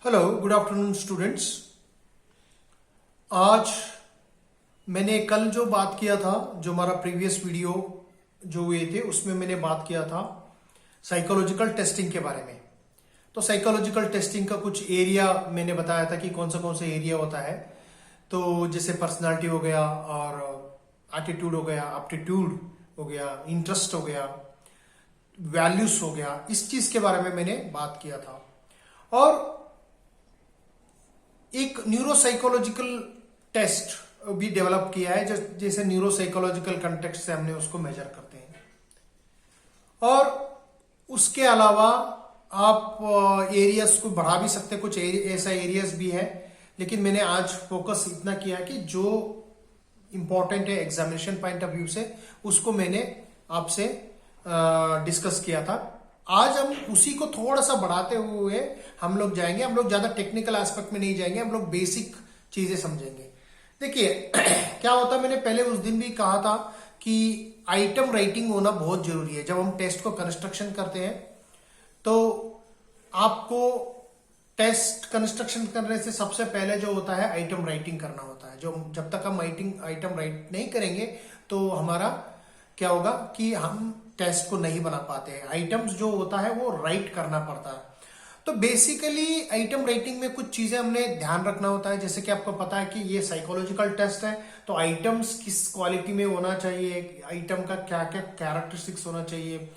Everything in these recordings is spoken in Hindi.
Hello, good afternoon students. आज मैंने कल जो बात किया था, जो हमारा प्रीवियस वीडियो जो हुए थे उसमें मैंने बात किया था साइकोलॉजिकल टेस्टिंग के बारे में। तो साइकोलॉजिकल टेस्टिंग का कुछ एरिया मैंने बताया था कि कौन सा एरिया होता है। तो जैसे पर्सनालिटी हो गया, और एटीट्यूड हो गया, एप्टीट्यूड हो गया, इंटरेस्ट हो गया, वैल्यूज हो गया, इस चीज के बारे में मैंने बात किया था। और एक न्यूरोसाइकोलॉजिकल टेस्ट भी डेवलप किया है, जैसे न्यूरोसाइकोलॉजिकल कंटेक्स्ट से हमने उसको मेजर करते हैं। और उसके अलावा आप एरियाज को बढ़ा भी सकते हैं, कुछ ऐसा एरियाज भी है, लेकिन मैंने आज फोकस इतना किया कि जो इंपॉर्टेंट है एग्जामिनेशन पॉइंट ऑफ व्यू से, उसको मैंने आपसे डिस्कस किया था। आज हम उसी को थोड़ा सा बढ़ाते हुए हम लोग जाएंगे। हम लोग ज्यादा टेक्निकल एस्पेक्ट में नहीं जाएंगे, हम लोग बेसिक चीजें समझेंगे। देखिए क्या होता है, मैंने पहले उस दिन भी कहा था कि आइटम राइटिंग होना बहुत जरूरी है। जब हम टेस्ट को कंस्ट्रक्शन करते हैं तो आपको टेस्ट कंस्ट्रक्शन करने से सबसे पहले जो होता है आइटम राइटिंग करना होता है। जो जब तक हम आइटम राइट नहीं करेंगे तो हमारा क्या होगा कि हम टेस्ट को नहीं बना पाते हैं। आइटम्स जो होता है वो राइट करना पड़ता है। तो बेसिकली आइटम राइटिंग में कुछ चीजें हमने ध्यान रखना होता है। जैसे कि आपको पता है कि ये साइकोलॉजिकल टेस्ट है, तो आइटम्स किस क्वालिटी में होना चाहिए, आइटम का क्या क्या कैरेक्टरिस्टिक्स होना चाहिए,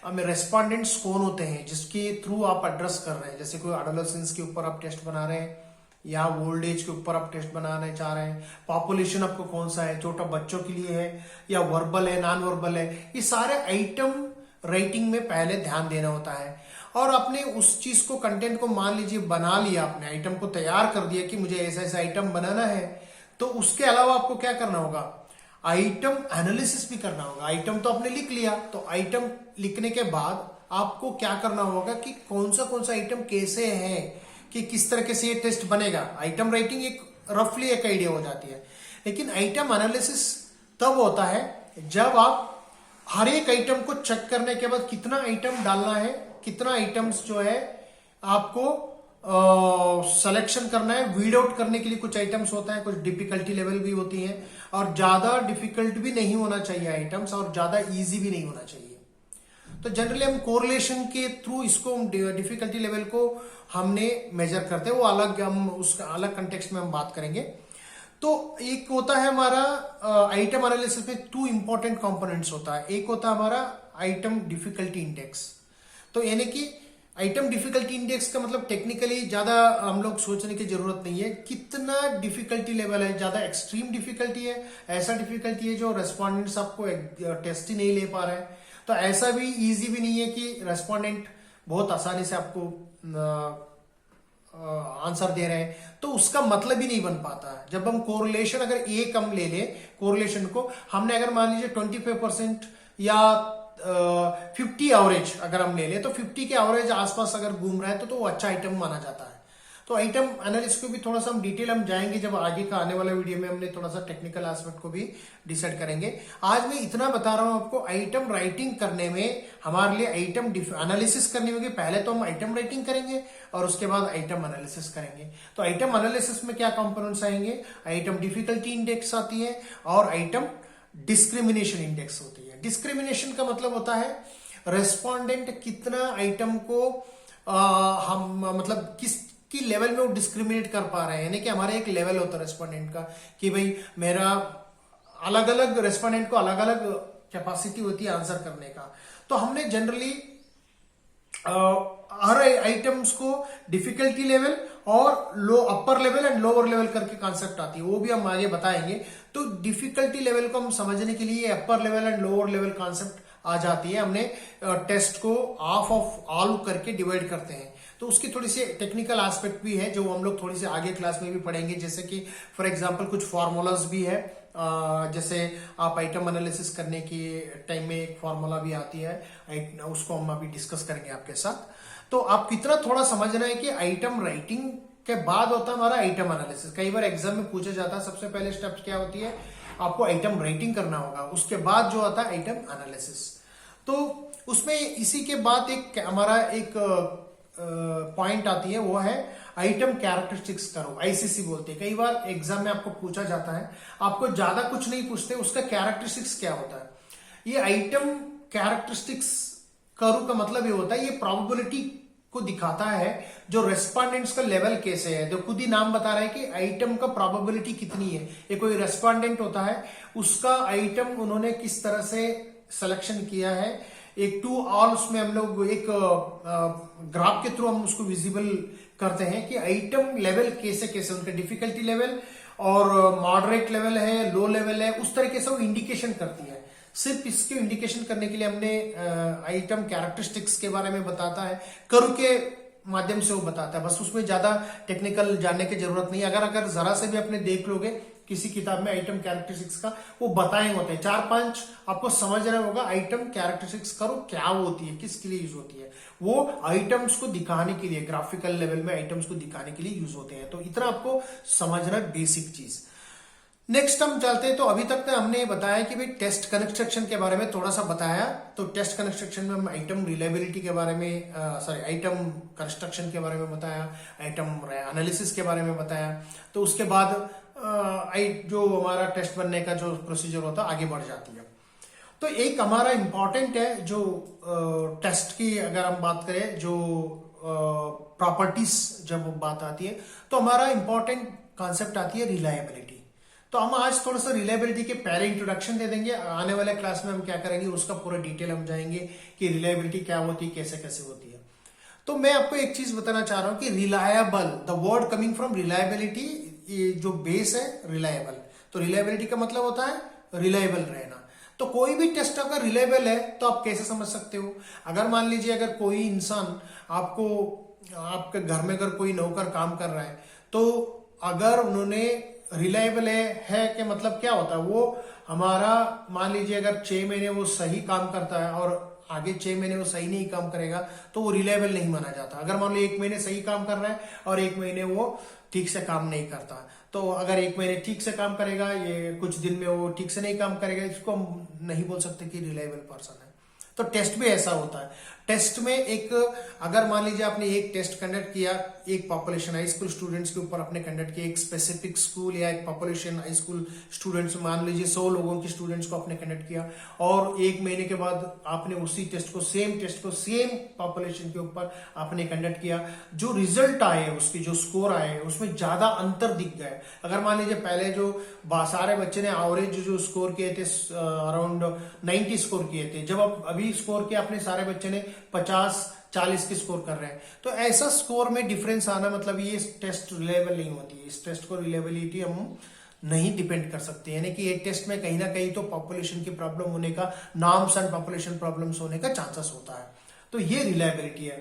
हमें रेस्पोंडेंट्स कौन होते हैं जिसके थ्रू आप एड्रेस कर रहे हैं। जैसे कोई एडोलेसेंस के ऊपर आप टेस्ट बना रहे हैं या ओल्ड एज के ऊपर आप टेस्ट बनाने चाह रहे हैं, पॉपुलेशन आपको कौन सा है, छोटा बच्चों के लिए है या वर्बल है, नॉन वर्बल है, ये सारे आइटम राइटिंग में पहले ध्यान देना होता है। और आपने उस चीज को, कंटेंट को मान लीजिए बना लिया, आपने आइटम को तैयार कर दिया कि मुझे ऐसा ऐसा आइटम बनाना है, तो उसके अलावा आपको क्या करना होगा, आइटम एनालिसिस भी करना होगा। आइटम तो आपने लिख लिया, तो आइटम लिखने के बाद आपको क्या करना होगा कि कौन सा आइटम कैसे है, कि किस तरीके से ये टेस्ट बनेगा। आइटम राइटिंग एक रफली एक आइडिया हो जाती है, लेकिन आइटम एनालिसिस तब होता है जब आप हर एक आइटम को चेक करने के बाद कितना आइटम डालना है, कितना आइटम्स जो है आपको सिलेक्शन करना है। वीड आउट करने के लिए कुछ आइटम्स होता है, कुछ डिफिकल्टी लेवल भी होती है, और ज्यादा डिफिकल्ट भी नहीं होना चाहिए आइटम्स, और ज्यादा इजी भी नहीं होना चाहिए। तो जनरली हम कोरिलेशन के थ्रू इसको डिफिकल्टी लेवल को हमने मेजर करते हैं, वो अलग, हम उसका अलग कंटेक्स्ट में हम बात करेंगे। तो एक होता है हमारा आइटम एनालिसिस में टू इंपॉर्टेंट कंपोनेंट्स होता है। एक होता है हमारा आइटम डिफिकल्टी इंडेक्स। तो यानी कि आइटम डिफिकल्टी इंडेक्स का मतलब टेक्निकली ज्यादा हम लोग सोचने की जरूरत नहीं है, कितना डिफिकल्टी लेवल है। ज्यादा एक्सट्रीम डिफिकल्टी है, ऐसा डिफिकल्टी है जो रेस्पोंडेंट्स आपको टेस्ट ही नहीं ले पा रहे हैं, तो ऐसा भी इजी भी नहीं है कि रेस्पोंडेंट बहुत आसानी से आपको आंसर दे रहे हैं, तो उसका मतलब ही नहीं बन पाता है। जब हम कोरिलेशन, अगर एक हम ले लें कोरिलेशन को, हमने अगर मान लीजिए 25% या 50 एवरेज अगर हम ले लें, तो 50 के एवरेज आसपास अगर घूम रहा है तो वो अच्छा आइटम माना जाता है। तो आइटम एनालिसिस को भी थोड़ा सा हम डिटेल हम जाएंगे, जब आगे का आने वाला वीडियो में हमने थोड़ा सा टेक्निकल एस्पेक्ट को भी डिसाइड करेंगे। आज मैं इतना बता रहा हूं आपको, आइटम राइटिंग करने में हमारे लिए आइटम एनालिसिस करने में, पहले तो हम आइटम राइटिंग करेंगे और उसके बाद आइटम एनालिसिस करेंगे। तो आइटम एनालिसिस में क्या कंपोनेंट्स आएंगे, आइटम डिफिकल्टी इंडेक्स आती है और आइटम डिस्क्रिमिनेशन इंडेक्स होती है। डिस्क्रिमिनेशन का मतलब होता है रेस्पोंडेंट कितना आइटम को हम मतलब किस की लेवल में वो डिस्क्रिमिनेट कर पा रहे हैं। यानी कि हमारा एक लेवल होता है रेस्पोंडेंट का कि भाई मेरा, अलग अलग रेस्पोंडेंट को अलग अलग कैपेसिटी होती है आंसर करने का। तो हमने जनरली हर आइटम्स को डिफिकल्टी लेवल और अपर लेवल एंड लोअर लेवल करके कॉन्सेप्ट आती है, वो भी हम आगे बताएंगे। तो डिफिकल्टी लेवल को हम समझने के लिए upper level and lower level concept आ जाती है। हमने टेस्ट को हाफ ऑफ ऑल करके डिवाइड करते हैं, तो उसकी थोड़ी सी टेक्निकल एस्पेक्ट भी है जो हम लोग थोड़ी सी आगे क्लास में भी पढ़ेंगे। जैसे कि फॉर एग्जांपल कुछ फॉर्मूलाज भी है, जैसे आप आइटम एनालिसिस करने के टाइम में एक फॉर्मूला भी आती है, उसको हम अभी डिस्कस करेंगे आपके साथ। तो आप कितना थोड़ा समझना है कि आइटम राइटिंग के बाद होता है हमारा आइटम एनालिसिस। कई बार एग्जाम में पूछा जाता है, सबसे पहले स्टेप क्या होती है, आपको आइटम राइटिंग करना होगा, उसके बाद जो आता है आइटम एनालिसिस। तो उसमें इसी के बाद एक हमारा एक पॉइंट आती है, वो है आइटम कैरेक्टरिस्टिक्स करो, आईसीसी बोलते हैं। कई बार एग्जाम में आपको पूछा जाता है, आपको ज्यादा कुछ नहीं पूछते, उसका कैरेक्टरिस्टिक्स क्या होता है। ये आइटम कैरेक्टरिस्टिक्स करो का मतलब ये होता है, ये प्रोबेबिलिटी को दिखाता है जो रेस्पोंडेंट्स का लेवल कैसे है। जो खुद ही नाम बता रहा है कि आइटम का प्रोबेबिलिटी कितनी है। ये कोई रेस्पोंडेंट होता है, उसका आइटम उन्होंने किस तरह से सिलेक्शन किया है, एक टू ऑल, उसमें हम लोग एक ग्राफ के थ्रू हम उसको विजिबल करते हैं कि आइटम लेवल कैसे कैसे, उनका डिफिकल्टी लेवल और मॉडरेट लेवल है, लो लेवल है, उस तरीके से वो इंडिकेशन करती है। सिर्फ इसके इंडिकेशन करने के लिए हमने आइटम कैरेक्टरिस्टिक्स के बारे में बताता है, कर्व के माध्यम से वो बताता है, बस उसमें ज्यादा टेक्निकल जानने की जरूरत नहीं है। अगर जरा से भी अपने देख लोगे किसी किताब में आइटम कैरेक्टरिस्टिक्स का वो बताए होते हैं, 4-5 आपको समझ रहा होगा आइटम कैरेक्टरिस्टिक्स करो क्या होती है, किसके लिए यूज होती है। वो आइटम्स को दिखाने के लिए, ग्राफिकल लेवल में आइटम्स को दिखाने के लिए यूज होते हैं। तो इतना आपको समझना बेसिक चीज। नेक्स्ट हम चलते हैं। तो अभी तक हमने बताया कि भाई टेस्ट कंस्ट्रक्शन के बारे में थोड़ा सा बताया। तो टेस्ट कंस्ट्रक्शन में हम आइटम रिलायबिलिटी के बारे में, आइटम कंस्ट्रक्शन के बारे में बताया, आइटम एनालिसिस के बारे में बताया। तो उसके बाद जो हमारा टेस्ट बनने का जो प्रोसीजर होता है आगे बढ़ जाती है। तो एक हमारा इंपॉर्टेंट है जो टेस्ट की अगर हम बात करें, जो प्रॉपर्टीज जब बात आती है तो हमारा इंपॉर्टेंट कॉन्सेप्ट आती है रिलायबिलिटी। तो हम आज थोड़ा सा रिलायबिलिटी के पहले इंट्रोडक्शन दे देंगे, आने वाले क्लास में हम क्या करेंगे उसका पूरा डिटेल हम जाएंगे कि रिलायबिलिटी क्या होती है, कैसे कैसे होती है। तो मैं आपको एक चीज बताना चाह रहा हूं कि reliable, the word coming from reliability, जो बेस है रिलायबल। तो रिलायबिलिटी का मतलब होता है रिलायबल रहना। तो कोई भी टेस्ट अगर रिलायबल है तो आप कैसे समझ सकते हो। अगर मान लीजिए अगर कोई इंसान आपको, आपके घर में अगर कोई नौकर काम कर रहा है, तो अगर उन्होंने रिलायबल है कि मतलब क्या होता है, वो हमारा मान लीजिए अगर 6 महीने वो सही काम करता है और आगे 6 महीने वो सही नहीं काम करेगा तो वो रिलायबल नहीं माना जाता। अगर मान लो 1 महीने सही काम कर रहा है और 1 महीने वो ठीक से काम नहीं करता, तो अगर 1 महीने ठीक से काम करेगा, ये कुछ दिन में वो ठीक से नहीं काम करेगा, इसको हम नहीं बोल सकते कि रिलायबल पर्सन है। तो टेस्ट भी ऐसा होता है। टेस्ट में एक, अगर मान लीजिए आपने एक टेस्ट कंडक्ट किया, एक पॉपुलेशन हाई स्कूल स्टूडेंट्स के ऊपर आपने कंडक्ट किया, एक स्पेसिफिक स्कूल या एक पॉपुलेशन हाई स्कूल स्टूडेंट्स, मान लीजिए 100 लोगों के स्टूडेंट्स को आपने कंडक्ट किया, और 1 महीने के बाद आपने उसी टेस्ट को सेम पॉपुलेशन के ऊपर आपने कंडक्ट किया, जो रिजल्ट आए, उसके जो स्कोर आए, उसमें ज्यादा अंतर दिख गए। अगर मान लीजिए पहले जो सारे बच्चे ने एवरेज जो स्कोर किए थे अराउंड 90 स्कोर किए थे, जब अब अभी स्कोर किया अपने सारे बच्चे ने 50-40 के स्कोर कर रहे हैं, तो ऐसा स्कोर में डिफरेंस आना मतलब ये टेस्ट रिलायबल नहीं होती है। इस टेस्ट को रिलायबिलिटी हम नहीं डिपेंड कर सकते, यानी कि ये टेस्ट में कहीं ना कहीं तो पॉपुलेशन की प्रॉब्लम होने का, नॉर्म्स एंड पॉपुलेशन प्रॉब्लम्स होने का चांसेस होता है। तो ये रिलायबिलिटी है।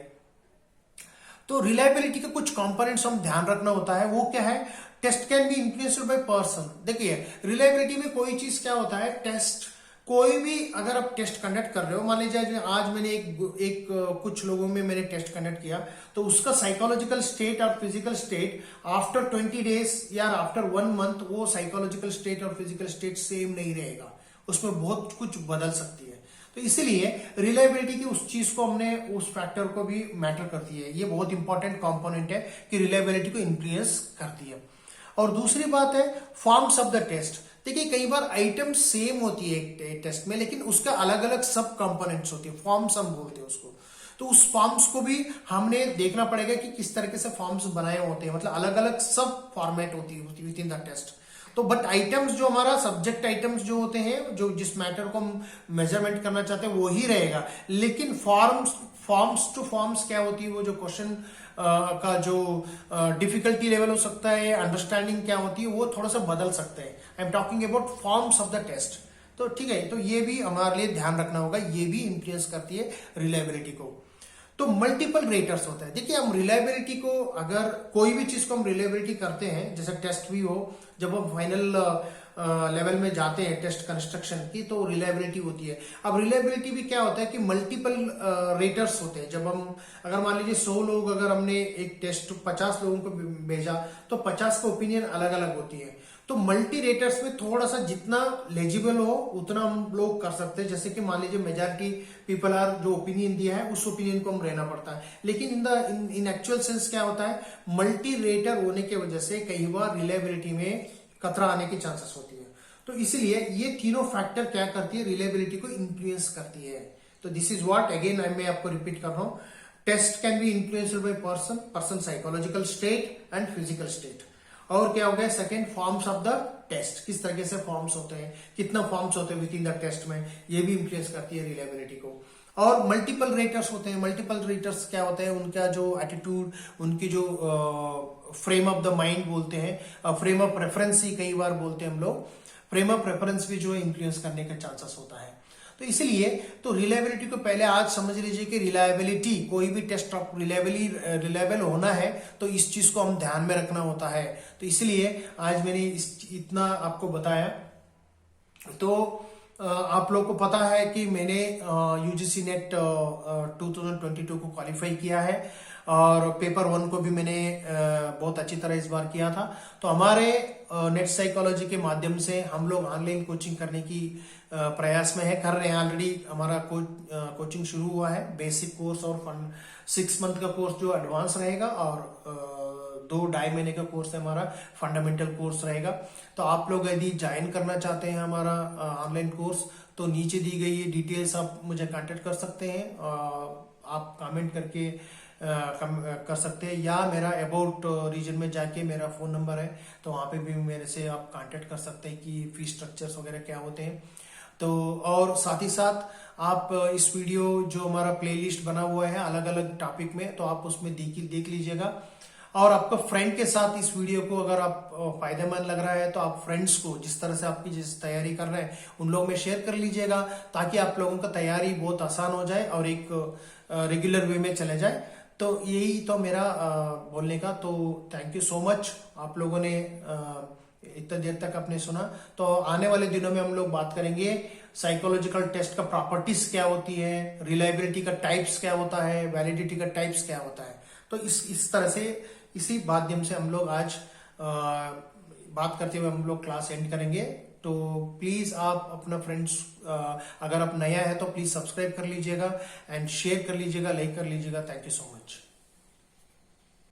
तो रिलायबिलिटी के कुछ कंपोनेंट्स हम ध्यान रखना होता है, वो क्या है, test can be influenced by person. देखिए रिलायबिलिटी में कोई चीज क्या होता है, टेस्ट कोई भी अगर आप टेस्ट कंडक्ट कर रहे हो, मान लीजिए आज मैंने एक कुछ लोगों में मैंने टेस्ट कंडक्ट किया, तो उसका साइकोलॉजिकल स्टेट और फिजिकल स्टेट आफ्टर 20 डेज या आफ्टर 1 मंथ वो साइकोलॉजिकल स्टेट और फिजिकल स्टेट सेम नहीं रहेगा, उसमें बहुत कुछ बदल सकती है। तो इसीलिए रिलायबिलिटी की उस चीज को हमने, उस फैक्टर को भी मैटर करती है। ये बहुत इंपॉर्टेंट कंपोनेंट है कि रिलायबिलिटी को इन्फ्लुएंस करती है। और दूसरी बात है फॉर्म्स ऑफ द टेस्ट। देखिए कई बार आइटम सेम होती है एक टेस्ट में, लेकिन उसका अलग अलग सब कंपोनेंट्स होती है, फॉर्म्स हम बोलते हैं उसको। तो उस फॉर्म्स को भी हमने देखना पड़ेगा कि किस तरीके से फॉर्म्स बनाए होते हैं, मतलब अलग अलग सब फॉर्मेट होती है विद इन द टेस्ट। तो बट आइटम्स जो हमारा सब्जेक्ट आइटम्स जो होते हैं, जो जिस मैटर को हम मेजरमेंट करना चाहते हैं वो ही रहेगा, लेकिन फॉर्म्स टू फॉर्म्स क्या होती है, वो जो क्वेश्चन का जो डिफिकल्टी लेवल हो सकता है, अंडरस्टैंडिंग क्या होती है, वो थोड़ा सा बदल सकते हैं। I am talking about forms of the test. तो ठीक है, तो ये भी हमारे लिए ध्यान रखना होगा, ये भी इन्फ्लुएंस करती है रिलायबिलिटी को। तो मल्टीपल रेटर्स होता है। देखिए हम रिलायबिलिटी को, अगर कोई भी चीज को हम रिलायबिलिटी करते हैं, जैसे टेस्ट भी हो, जब हम फाइनल लेवल में जाते हैं टेस्ट कंस्ट्रक्शन की, तो रिलायबिलिटी होती है। अब रिलायबिलिटी भी क्या होता है कि मल्टीपल रेटर्स होते हैं। जब हम अगर मान लीजिए 100 लोग, अगर हमने एक टेस्ट 50 लोगों को भेजा तो 50 का ओपिनियन अलग अलग होती है। तो मल्टी रेटर्स में थोड़ा सा जितना लेजिबल हो उतना हम लोग कर सकते हैं। जैसे कि मान लीजिए मेजॉरिटी पीपल आर जो ओपिनियन दिया है उस ओपिनियन को हम रहना पड़ता है। लेकिन इन एक्चुअल सेंस क्या होता है, मल्टी रेटर होने की वजह से कई बार रिलायबिलिटी में खतरा आने की चांसेस होती है। तो इसलिए ये तीनों फैक्टर क्या करती है, रिलायबिलिटी को इन्फ्लुएंस करती है। तो दिस इज व्हाट, अगेन मैं आपको रिपीट कर रहा हूं, test can be influenced by person psychological state and physical state. और क्या हो गया second, forms of the test, किस तरीके से फॉर्म्स होते हैं, कितना फॉर्म्स होते हैं विद इन द टेस्ट में, ये भी इन्फ्लुएंस करती है रिलायबिलिटी को। और मल्टीपल रेटर्स होते हैं। मल्टीपल रेटर्स क्या होते हैं, उनका जो एटीट्यूड, उनकी जो फ्रेम ऑफ द माइंड बोलते हैं, फ्रेम ऑफ रेफरेंस ही कई बार बोलते हैं हम लोग, फ्रेम ऑफ रेफरेंस भी जो है इन्फ्लुएंस करने का चांसेस होता है। तो इसलिए तो रिलायबिलिटी को पहले आज समझ लीजिए कि रिलायबिलिटी, कोई भी टेस्ट ऑफ रिलायबल होना है तो इस चीज को हम ध्यान में रखना होता है। तो इसलिए आज मैंने इतना आपको बताया। तो आप लोग को पता है कि मैंने यूजीसी नेट 2022 को क्वालिफाई किया है और पेपर 1 को भी मैंने बहुत अच्छी तरह इस बार किया था। तो हमारे नेट साइकोलॉजी के माध्यम से हम लोग ऑनलाइन कोचिंग करने की प्रयास में है, कर रहे हैं। ऑलरेडी हमारा कोचिंग शुरू हुआ है, बेसिक कोर्स और 6 मंथ का कोर्स जो एडवांस रहेगा, और 2-2.5 महीने का कोर्स है हमारा फंडामेंटल कोर्स रहेगा। तो आप लोग यदि ज्वाइन करना चाहते हैं हमारा ऑनलाइन कोर्स, तो नीचे दी गई ये डिटेल्स आप मुझे कांटेक्ट कर सकते हैं, आप कमेंट करके कर सकते हैं, या मेरा अबाउट रीजन में जाके मेरा फोन नंबर है, तो वहां पे भी मेरे से आप कांटेक्ट कर सकते हैं कि फीस स्ट्रक्चर्स वगैरह क्या होते हैं। तो और साथ ही साथ आप इस वीडियो जो हमारा प्लेलिस्ट बना हुआ है अलग अलग टॉपिक में, तो आप उसमें देख लीजिएगा। और आपका फ्रेंड के साथ इस वीडियो को अगर आप फायदेमंद लग रहा है तो आप फ्रेंड्स को, जिस तरह से आपकी जिस तैयारी कर रहे हैं उन लोगों में शेयर कर लीजिएगा, ताकि आप लोगों का तैयारी बहुत आसान हो जाए और एक रेगुलर वे में चले जाए। तो यही तो मेरा बोलने का। तो थैंक यू सो मच, आप लोगों ने इतना देर तक आपने सुना। तो आने वाले दिनों में हम लोग बात करेंगे साइकोलॉजिकल टेस्ट का प्रॉपर्टीज क्या होती है, रिलायबिलिटी का टाइप्स क्या होता है, वैलिडिटी का टाइप्स क्या होता है। तो इस तरह से, इसी माध्यम से हम लोग आज बात करते हुए हम लोग क्लास एंड करेंगे। तो प्लीज आप अपना फ्रेंड्स, अगर आप नया है तो प्लीज सब्सक्राइब कर लीजिएगा एंड शेयर कर लीजिएगा, लाइक कर लीजिएगा। Thank you so much.